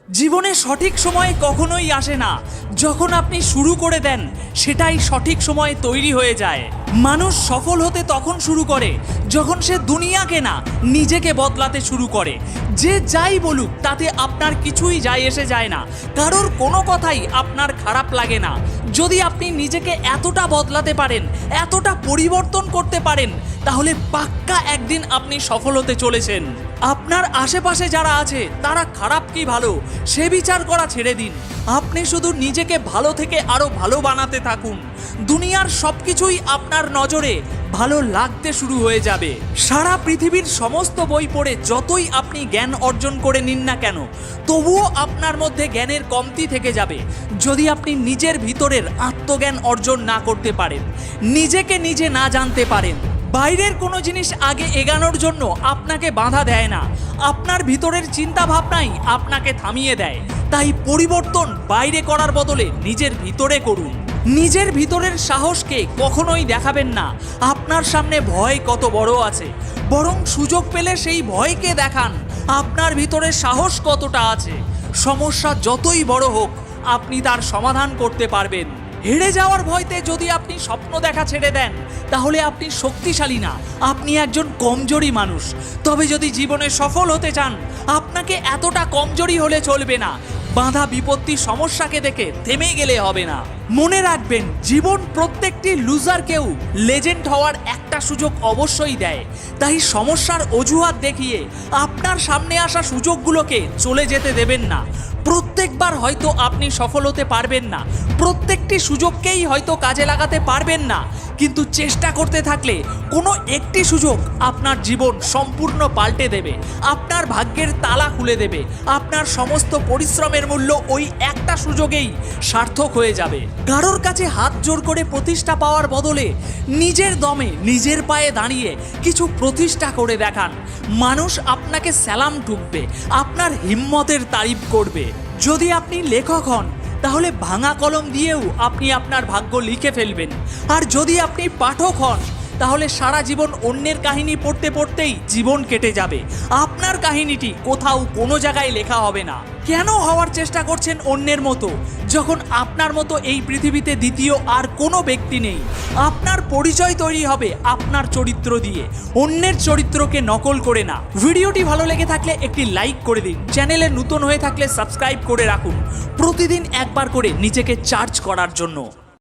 জীবনে সঠিক সময় কখনোই আসে না, যখন আপনি শুরু করে দেন সেটাই সঠিক সময়ে তৈরি হয়ে যায়। মানুষ সফল হতে তখন শুরু করে যখন সে দুনিয়াকে না, নিজেকে বদলাতে শুরু করে। যে যাই বলুক তাতে আপনার কিছুই যায় এসে যায় না, কারোর কোনো কথাই আপনার খারাপ লাগে না। যদি আপনি নিজেকে এতটা বদলাতে পারেন, এতটা পরিবর্তন করতে পারেন, তাহলে পাক্কা একদিন আপনি সফল হতে চলেছেন। আপনার আশেপাশে যারা আছে তারা খারাপ কি ভালো সে বিচার করা ছেড়ে দিন। আপনি শুধু নিজেকে ভালো থেকে আরো ভালো বানাতে থাকুন। দুনিয়ার সবকিছুই আপনার নজরে ভালো লাগতে শুরু হয়ে যাবে। সারা পৃথিবীর সমস্ত বই পড়ে যতই আপনি জ্ঞান অর্জন করে নিন না কেন, তবুও আপনার মধ্যে জ্ঞানের কমতি থেকে যাবে যদি আপনি নিজের ভিতরের আত্মজ্ঞান অর্জন না করতে পারেন, নিজেকে নিজে না জানতে পারেন। বাইরের কোনো জিনিস আগে এগানোর জন্য আপনাকে বাধা দেয় না, আপনার ভিতরের চিন্তা ভাবনাই আপনাকে থামিয়ে দেয়। তাই পরিবর্তন বাইরে করার বদলে নিজের ভিতরে করুন। নিজের ভিতরের সাহসকে কখনোই দেখাবেন না আপনার সামনে ভয় কত বড় আছে, বরং সুযোগ পেলে সেই ভয়কে দেখান আপনার ভিতরে সাহস কতটা আছে। সমস্যা যতই বড় হোক আপনি তার সমাধান করতে পারবেন। হেরে যাওয়ার ভয়তে যদি আপনি স্বপ্ন দেখা ছেড়ে দেন, তাহলে আপনি শক্তিশালী না, আপনি একজন কমজোরি মানুষ। তবে যদি জীবনে সফল হতে চান, আপনাকে এতটা কমজোরি হলে চলবে না। বাধা বিপত্তি সমস্যাকে দেখে থেমে গেলে হবে না। মনে রাখবেন, জীবন প্রত্যেকটি লুজারকেও লেজেন্ড হওয়ার একটা সুযোগ অবশ্যই দেয়। তাই সমস্যার অজুহাত দেখিয়ে আপনার সামনে আসা সুযোগগুলোকে চলে যেতে দেবেন না। প্রত্যেকবার হয়তো আপনি সফল হতে পারবেন না, প্রত্যেকটি সুযোগকেই হয়তো কাজে লাগাতে পারবেন না, কিন্তু চেষ্টা করতে থাকলে কোনো একটি সুযোগ আপনার জীবন সম্পূর্ণ পাল্টে দেবে, আপনার ভাগ্যের তালা খুলে দেবে। আপনার সমস্ত পরিশ্রমের মূল্য ওই একটা সুযোগেই সার্থক হয়ে যাবে। কারোর কাছে হাত জোর করে প্রতিষ্ঠা পাওয়ার বদলে নিজের দমে নিজের পায়ে দাঁড়িয়ে কিছু প্রতিষ্ঠা করে দেখান। মানুষ আপনাকে সালাম ঠুকবে, আপনার হিম্মতের তারিফ করবে। যদি আপনি লেখক হন, তাহলে ভাঙা কলম দিয়েও আপনি আপনার ভাগ্য লিখে ফেলবেন। আর যদি আপনি পাঠক হন, তাহলে সারা জীবন অন্যের কাহিনী পড়তে পড়তেই জীবন কেটে যাবে। আপনার কাহিনীটি কোথাও কোনো জায়গায় লেখা হবে না। কেন হওয়ার চেষ্টা করছেন অন্যের মতো, যখন আপনার মতো এই পৃথিবীতে দ্বিতীয় আর কোনো ব্যক্তি নেই? আপনার পরিচয় তৈরি হবে আপনার চরিত্র দিয়ে, অন্যের চরিত্রকে নকল করে না। ভিডিওটি ভালো লেগে থাকলে একটি লাইক করে দিন, চ্যানেলে নতুন হয়ে থাকলে সাবস্ক্রাইব করে রাখুন প্রতিদিন একবার করে নিজেকে চার্জ করার জন্য।